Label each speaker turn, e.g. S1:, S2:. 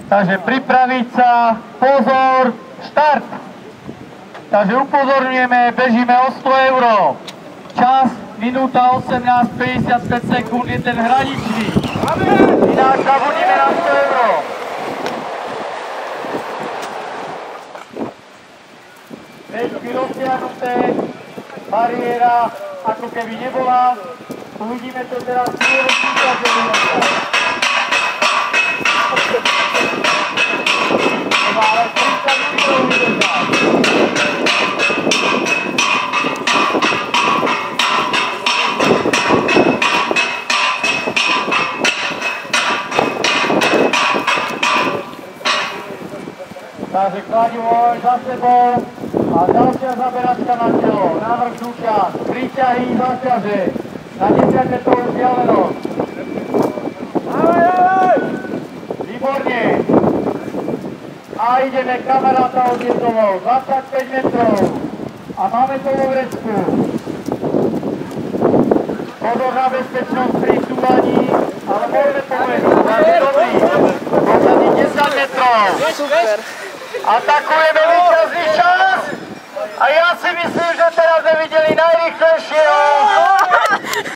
S1: Takže pripraviť sa, pozor, štart. Takže upozorňujeme, bežíme o 100 €. Čas, minúta 18:55 sekúnd je ten hraničný. Ináč zabudíme na 100 €. Peťky roztiahnuté, bariéra ako keby nebola. Uvidíme to teraz v prvom príklade. Ale 30 minút vydržať. Takže kladivo za sebou a ďalšia zaberačka na telo. Návrh súčasť, príťahy, záťaže na 10 metrov vzdialenosť. Výborne. A ideme kamaráta odjezdovou, 25 metrov. A máme to vo vrecku. Pozor na bezpečnosť pri súvaní, ale môžeme povedať, takže dobrý. Posledných 10 metrov.
S2: Super.
S1: Atakujeme víťazný čas. A ja si myslím, že teraz sme videli najrýchlejšieho.